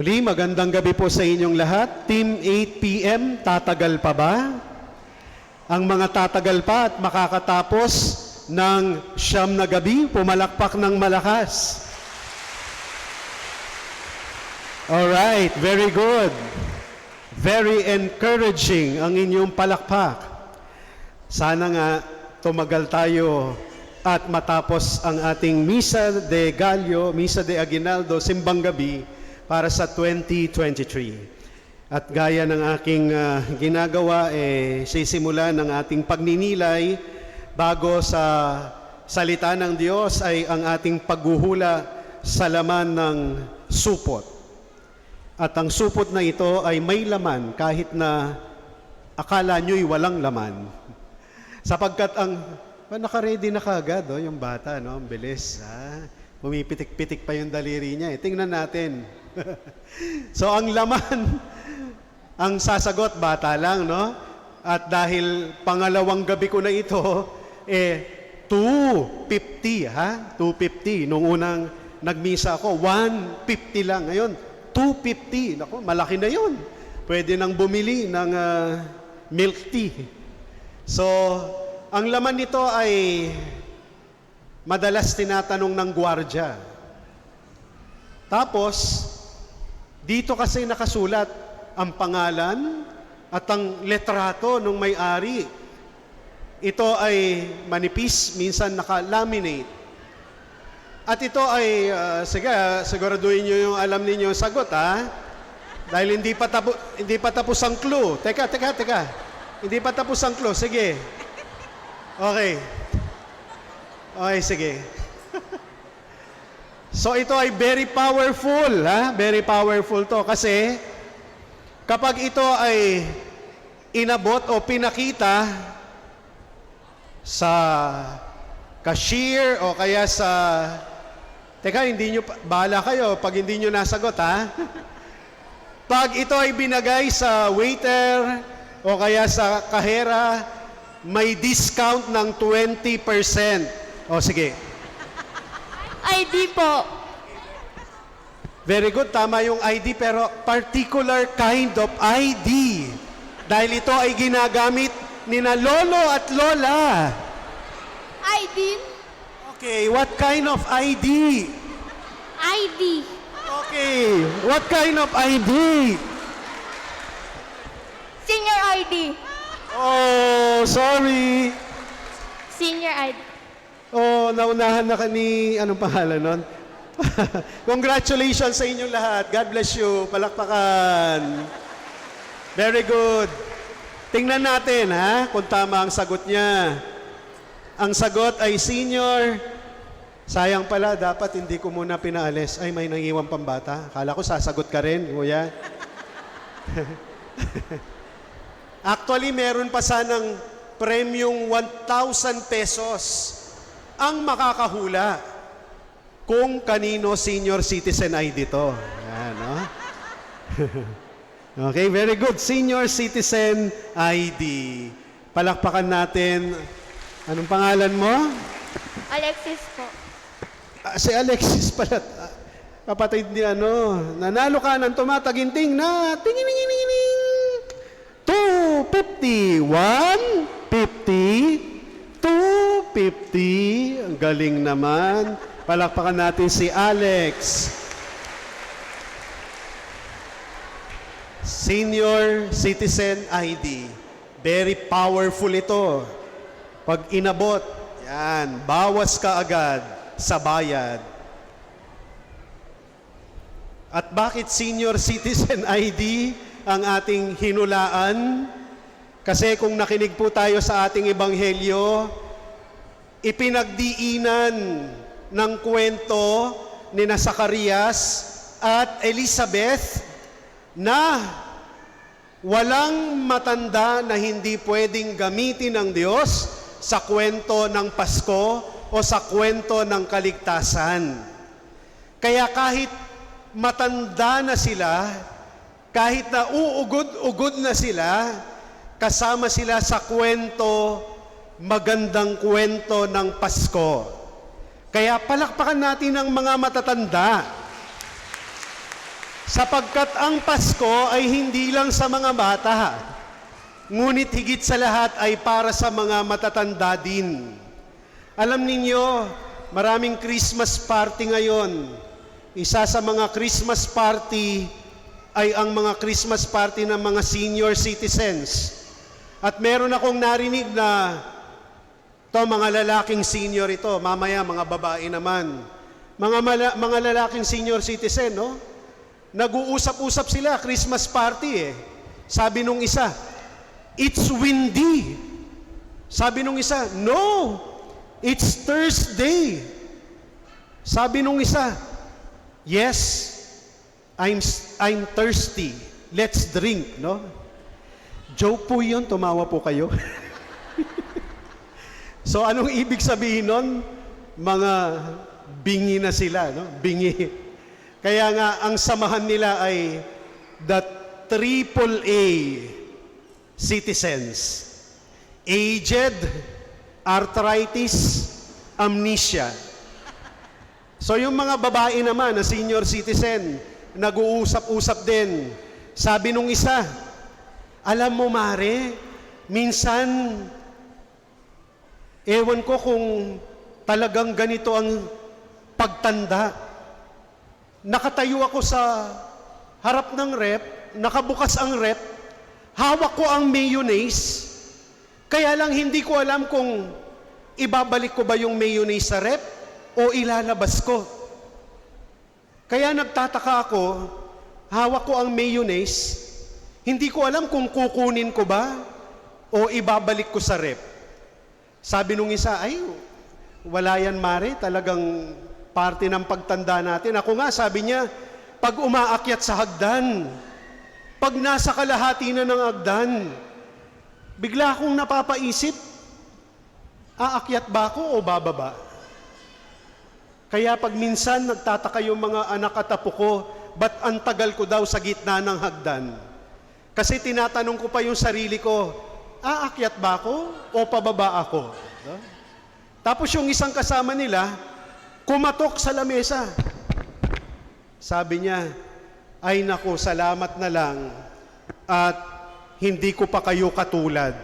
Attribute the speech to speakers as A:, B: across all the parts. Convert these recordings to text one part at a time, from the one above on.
A: Muli, magandang gabi po sa inyong lahat. Team 8 p.m., tatagal pa ba? Ang mga tatagal pa at makakatapos ng 9 na gabi, pumalakpak ng malakas. Alright, very good. Very encouraging ang inyong palakpak. Sana nga tumagal tayo at matapos ang ating Misa de Gallo, Misa de Aguinaldo, Simbang Gabi para sa 2023. At gaya ng aking ginagawa, sisimula ng ating pagninilay bago sa salita ng Diyos ay ang ating paghuhula sa laman ng supot. At ang supot na ito ay may laman kahit na akala nyo'y walang laman. Sapagkat naka-ready na kagad, yung bata, no? Ang bilis. Pumipitik-pitik pa yung daliri niya. Tingnan natin. So, ang laman, ang sasagot, bata lang, no? At dahil pangalawang gabi ko na ito, 250, 250. Nung unang nagmisa ako, 150 lang. Ngayon, 250. Naku, malaki na yun. Pwede nang bumili ng milk tea. So, ang laman nito ay madalas tinatanong ng gwardiya. Tapos, dito kasi nakasulat ang pangalan at ang letrato ng may-ari. Ito ay manipis, minsan naka-laminate. At ito ay, siguraduhin nyo yung alam ninyo sagot, Dahil hindi pa tapos ang clue. Teka. Hindi pa tapos ang clue. Sige. Okay, sige. So ito ay very powerful, Very powerful to. Kasi kapag ito ay inabot o pinakita sa cashier o kaya sa... Teka, bahala kayo pag hindi nyo nasagot, Pag ito ay binagay sa waiter o kaya sa kahera, may discount ng 20%. O, sige.
B: ID po.
A: Very good, tama yung ID, pero particular kind of ID. Dahil ito ay ginagamit ni na lolo at lola.
B: ID?
A: Okay, what kind of ID?
B: ID.
A: Okay, what kind of ID?
B: Senior ID.
A: Oh, sorry.
B: Senior ID.
A: Oh, naunahan na anong pangalan nun? Congratulations sa inyong lahat. God bless you. Palakpakan. Very good. Tingnan natin, kung tama ang sagot niya. Ang sagot ay senior. Sayang pala, dapat hindi ko muna pinaalis. Ay, may nangiwang pambata. Akala ko sasagot ka rin, kuya. Actually, meron pa sanang premium 1,000 pesos ang makakahula kung kanino senior citizen ID to. Yan, no? Okay, very good. Senior citizen ID. Palakpakan natin. Anong pangalan mo?
B: Alexis po.
A: Si Alexis pala. Kapatid ni nanalo ka ng tumataginting na 250, 150, 250. Ang galing naman. Palakpakan natin si Alex. Senior Citizen ID. Very powerful ito. Pag inabot, yan, bawas ka agad sa bayad. At bakit Senior Citizen ID ang ating hinulaan? Kasi kung nakinig po tayo sa ating ebanghelyo, ipinagdiinan ng kwento ni Zacarias at Elizabeth na walang matanda na hindi pwedeng gamitin ng Diyos sa kwento ng Pasko o sa kwento ng kaligtasan. Kaya kahit matanda na sila, kahit na uugod-ugod na sila, kasama sila sa kwento, magandang kwento ng Pasko. Kaya palakpakan natin ang mga matatanda. Sapagkat ang Pasko ay hindi lang sa mga bata, ngunit higit sa lahat ay para sa mga matatanda din. Alam ninyo, maraming Christmas party ngayon. Isa sa mga Christmas party ay ang mga Christmas party ng mga senior citizens. At meron akong narinig na mga lalaking senior ito, mamaya mga babae naman. Mga lalaking senior citizen, no? Nag-uusap-usap sila, Christmas party eh. Sabi nung isa, "It's windy." Sabi nung isa, "No, it's Thursday." Sabi nung isa, "Yes, I'm thirsty. Let's drink," no? Joke po 'yun, tumawa po kayo. So anong ibig sabihin nun? Mga bingi na sila, no? Bingi. Kaya nga, ang samahan nila ay the AAA citizens. Aged, arthritis, amnesia. So yung mga babae naman na senior citizen, nag-uusap-usap din. Sabi nung isa, "Alam mo mare, minsan, ewan ko kung talagang ganito ang pagtanda. Nakatayo ako sa harap ng rep, nakabukas ang rep, hawak ko ang mayonnaise, kaya lang hindi ko alam kung ibabalik ko ba yung mayonnaise sa rep o ilalabas ko. Kaya nagtataka ako, hawak ko ang mayonnaise, hindi ko alam kung kukunin ko ba o ibabalik ko sa rep." Sabi nung isa, "Ay, wala yan mare, talagang parte ng pagtanda natin." Ako nga, sabi niya, pag umaakyat sa hagdan, pag nasa kalahati na ng hagdan, bigla akong napapaisip, aakyat ba ako o bababa? Kaya pag minsan nagtataka yung mga anak at apo ko, ba't ang tagal ko daw sa gitna ng hagdan? Kasi tinatanong ko pa yung sarili ko, aakyat ba ako o pababa ako? No? Tapos yung isang kasama nila, kumatok sa lamesa. Sabi niya, "Ay naku, salamat na lang at hindi ko pa kayo katulad."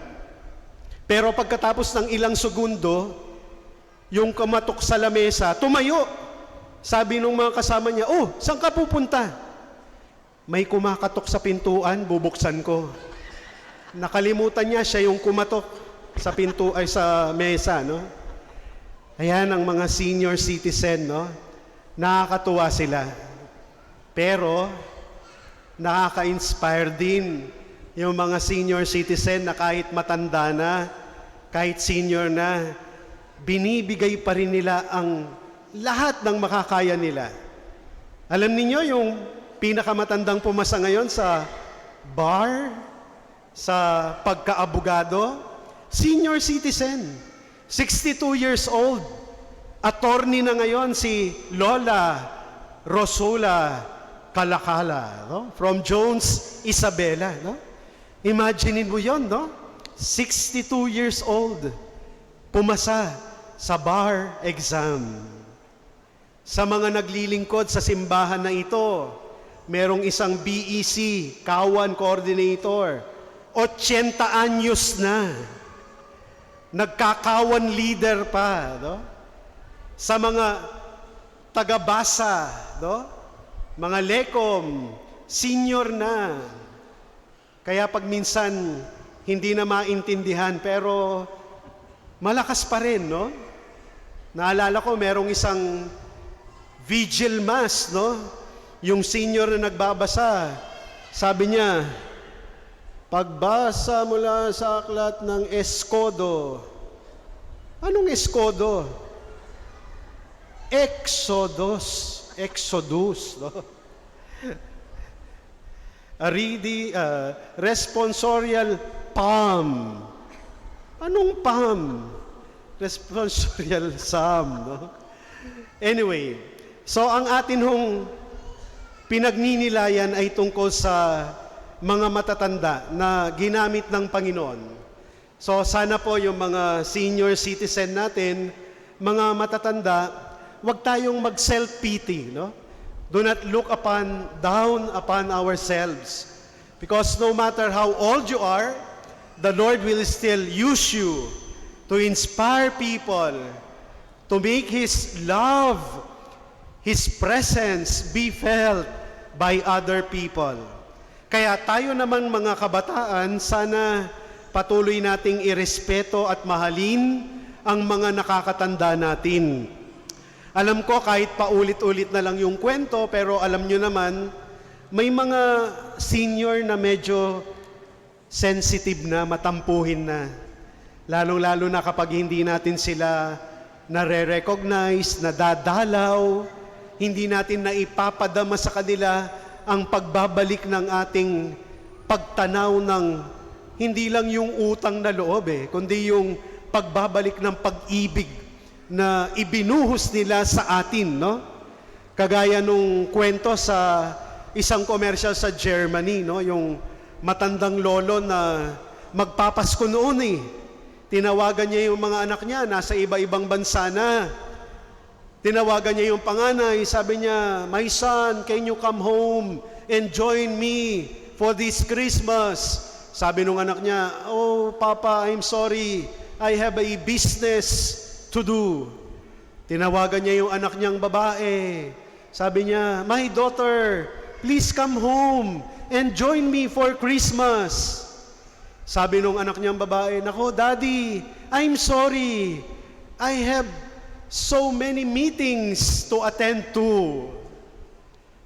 A: Pero pagkatapos ng ilang segundo, yung kumatok sa lamesa, tumayo. Sabi nung mga kasama niya, "Oh, saan ka pupunta?" "May kumakatok sa pintuan, bubuksan ko." Nakalimutan niya, siya yung kumatok sa sa mesa, no? Ayan ang mga senior citizen, no? Nakakatuwa sila. Pero, nakaka-inspire din yung mga senior citizen na kahit matanda na, kahit senior na, binibigay pa rin nila ang lahat ng makakaya nila. Alam niyo yung pinakamatandang pumasa ngayon sa bar, sa pagkaabogado, senior citizen. 62 years old. Attorney na ngayon si Lola Rosula Calacala, no? From Jones, Isabela, no? Imagine mo yon, no? 62 years old. Pumasa sa bar exam. Sa mga naglilingkod sa simbahan na ito, merong isang BEC, Kawan Coordinator, 80 anyos na. Nagkakawan leader pa, no? Sa mga tagabasa, no? Mga lekom, senior na. Kaya pag minsan hindi na maintindihan, pero malakas pa rin, no? Naalala ko, merong isang vigil mass, no? Yung senior na nagbabasa, sabi niya, "Pagbasa mula sa aklat ng Eskodo." Anong Eskodo? Exodus, no? Responsorial Psalm. Anong Psalm? Responsorial Psalm, no? Anyway, so ang atin hong pinagninilayan ay tungkol sa mga matatanda na ginamit ng Panginoon. So sana po yung mga senior citizen natin, mga matatanda, huwag tayong mag-self-pity, no? Do not look down upon ourselves. Because no matter how old you are, the Lord will still use you to inspire people, to make His love, His presence be felt by other people. Kaya tayo naman mga kabataan, sana patuloy nating irespeto at mahalin ang mga nakakatanda natin. Alam ko kahit paulit-ulit na lang yung kwento, pero alam nyo naman, may mga senior na medyo sensitive na, matampuhin na. Lalong-lalo na kapag hindi natin sila nare-recognize, nadadalaw, hindi natin naipapadama sa kanila ang pagbabalik ng ating pagtanaw ng hindi lang yung utang na loob kundi yung pagbabalik ng pag-ibig na ibinuhos nila sa atin, no? Kagaya nung kwento sa isang commercial sa Germany, no? Yung matandang lolo na magpapasko noon Tinawagan niya yung mga anak niya, nasa iba-ibang bansa na. Tinawagan niya yung panganay, sabi niya, "My son, can you come home and join me for this Christmas?" Sabi nung anak niya, "Oh, Papa, I'm sorry. I have a business to do." Tinawagan niya yung anak niyang babae. Sabi niya, "My daughter, please come home and join me for Christmas." Sabi nung anak niyang babae, "Nako, Daddy, I'm sorry. I have so many meetings to attend to."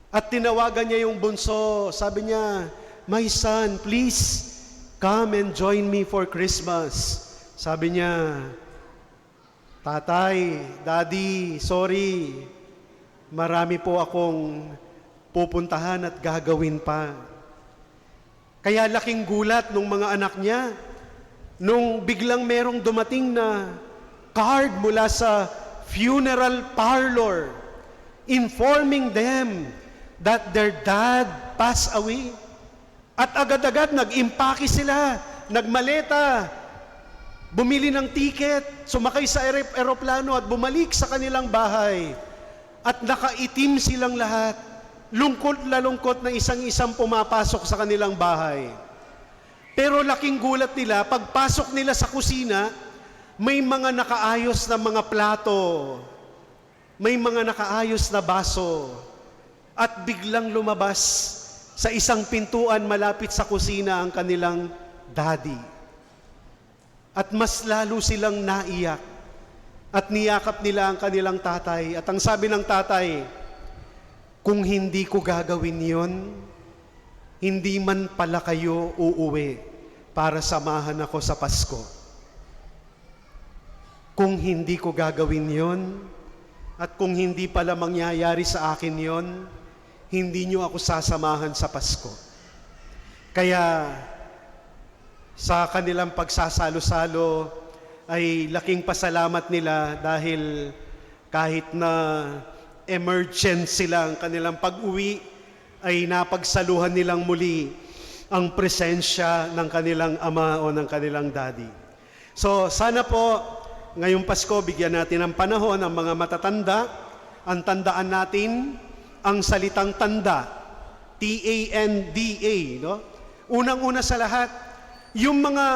A: At tinawagan niya yung bunso. Sabi niya, "My son, please come and join me for Christmas." Sabi niya, "Tatay, Daddy, sorry. Marami po akong pupuntahan at gagawin pa." Kaya laking gulat nung mga anak niya nung biglang merong dumating na card mula sa funeral parlor informing them that their dad passed away. At agad-agad nag-impake sila, nagmaleta, bumili ng ticket, sumakay sa eroplano at bumalik sa kanilang bahay. At nakaitim silang lahat. Lungkot na lungkot na isang-isang pumapasok sa kanilang bahay. Pero laking gulat nila, pagpasok nila sa kusina, may mga nakaayos na mga plato, may mga nakaayos na baso, at biglang lumabas sa isang pintuan malapit sa kusina ang kanilang daddy. At mas lalo silang naiyak at niyakap nila ang kanilang tatay. At ang sabi ng tatay, "Kung hindi ko gagawin yon, hindi man pala kayo uuwi para samahan ako sa Pasko. Kung hindi ko gagawin yon, at kung hindi pala mangyayari sa akin yon, hindi nyo ako sasamahan sa Pasko." Kaya sa kanilang pagsasalo-salo ay laking pasalamat nila dahil kahit na emergency lang kanilang pag-uwi, ay napagsaluhan nilang muli ang presensya ng kanilang ama o ng kanilang daddy. So sana po, ngayong Pasko, bigyan natin ng panahon ang mga matatanda, ang tandaan natin ang salitang tanda, T-A-N-D-A, no? Unang-una sa lahat, yung mga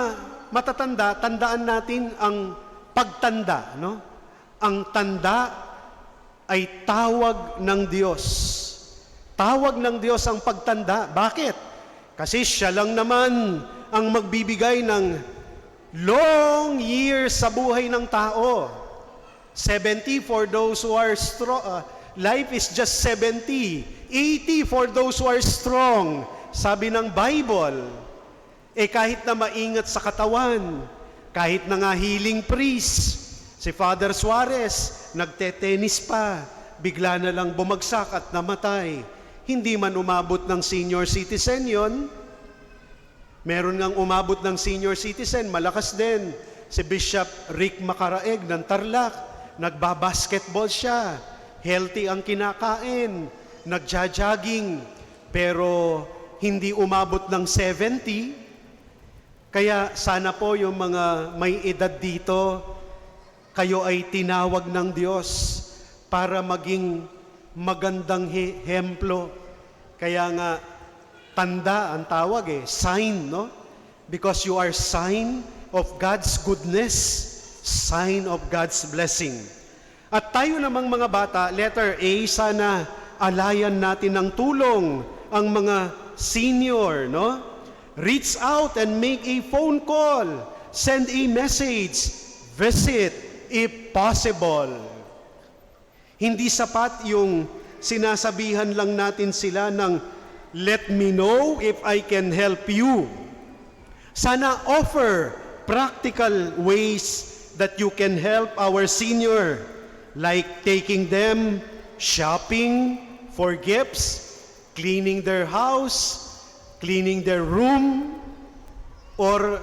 A: matatanda, tandaan natin ang pagtanda, no? Ang tanda ay tawag ng Diyos. Tawag ng Diyos ang pagtanda. Bakit? Kasi Siya lang naman ang magbibigay ng long years sa buhay ng tao. 70 for those who are strong. Life is just 70. 80 for those who are strong. Sabi ng Bible. Kahit na maingat sa katawan, kahit na nga healing priest, si Father Suarez, nagte-tennis pa, bigla na lang bumagsak at namatay. Hindi man umabot ng senior citizen yon. Meron ngang umabot ng senior citizen, malakas din. Si Bishop Rick Macaraeg ng Tarlac, nagbabasketball siya, healthy ang kinakain, nagja-jogging, pero hindi umabot ng 70. Kaya sana po yung mga may edad dito, kayo ay tinawag ng Diyos para maging magandang hemplo. Kaya nga, tanda ang tawag sign, no? Because you are sign of God's goodness, sign of God's blessing. At tayo namang mga bata, letter A, sana alayan natin ng tulong ang mga senior, no? Reach out and make a phone call, send a message, visit if possible. Hindi sapat yung sinasabihan lang natin sila ng let me know if I can help you. Sana offer practical ways that you can help our senior, like taking them shopping for gifts, cleaning their house, cleaning their room, or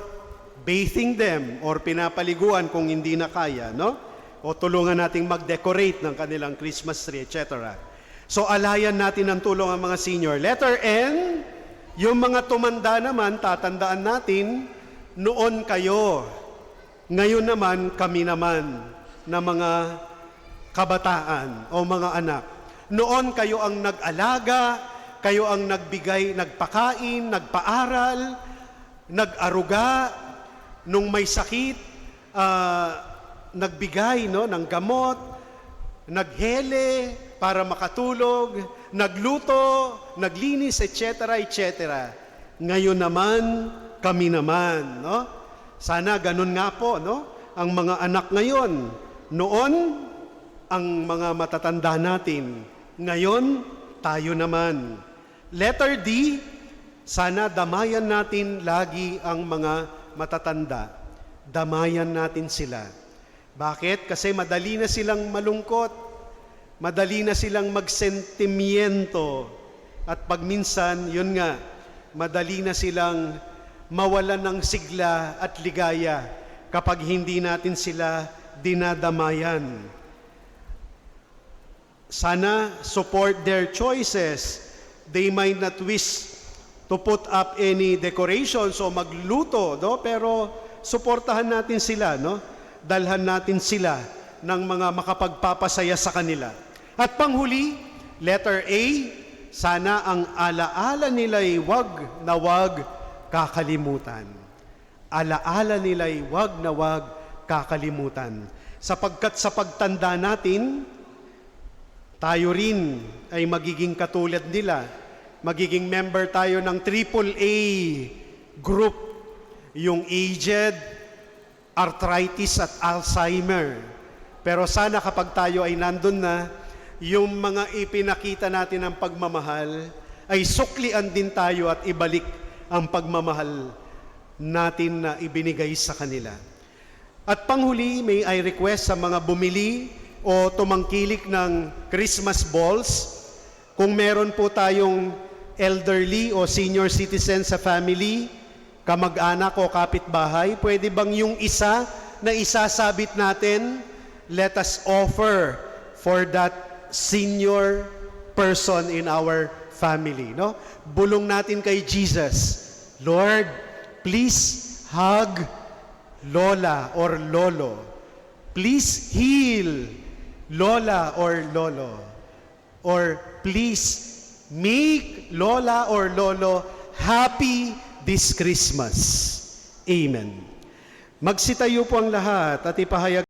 A: bathing them, or pinapaliguan kung hindi na kaya, no? O tulungan nating mag-decorate ng kanilang Christmas tree, etc. So alayan natin ang tulong ang mga senior. Letter N, yung mga tumanda naman, tatandaan natin, noon kayo. Ngayon naman, kami naman, na mga kabataan o mga anak. Noon kayo ang nag-alaga, kayo ang nagbigay, nagpakain, nagpaaral, nag-aruga, nung may sakit, nagbigay ng gamot, naghele para makatulog, nagluto, naglinis, etc., etc. Ngayon naman, kami naman, no? Sana ganun nga po, no? Ang mga anak ngayon, noon, ang mga matatanda natin, ngayon, tayo naman. Letter D, sana damayan natin lagi ang mga matatanda. Damayan natin sila. Bakit? Kasi madali na silang malungkot, madali na silang magsentimiento, at pagminsan, yun nga, madali na silang mawalan ng sigla at ligaya kapag hindi natin sila dinadamayan. Sana support their choices. They might not wish to put up any decorations o magluto, no? Pero suportahan natin sila, no? Dalhan natin sila ng mga makapagpapasaya sa kanila. At panghuli, letter A, sana ang alaala nila'y wag na wag kakalimutan. Alaala nila'y wag na wag kakalimutan. Sapagkat sa pagtanda natin, tayo rin ay magiging katulad nila. Magiging member tayo ng AAA group, yung aged, arthritis at Alzheimer. Pero sana kapag tayo ay nandun na, yung mga ipinakita natin ng pagmamahal, ay suklian din tayo at ibalik ang pagmamahal natin na ibinigay sa kanila. At panghuli, may I request sa mga bumili o tumangkilik ng Christmas balls, kung meron po tayong elderly o senior citizen sa family, kamag-anak o kapitbahay, pwede bang yung isa na isasabit natin, let us offer for that senior person in our family, no? Bulong natin kay Jesus, Lord, please hug Lola or Lolo. Please heal Lola or Lolo. Or please make Lola or Lolo happy this Christmas. Amen. Magsitayo po ang lahat at ipahayag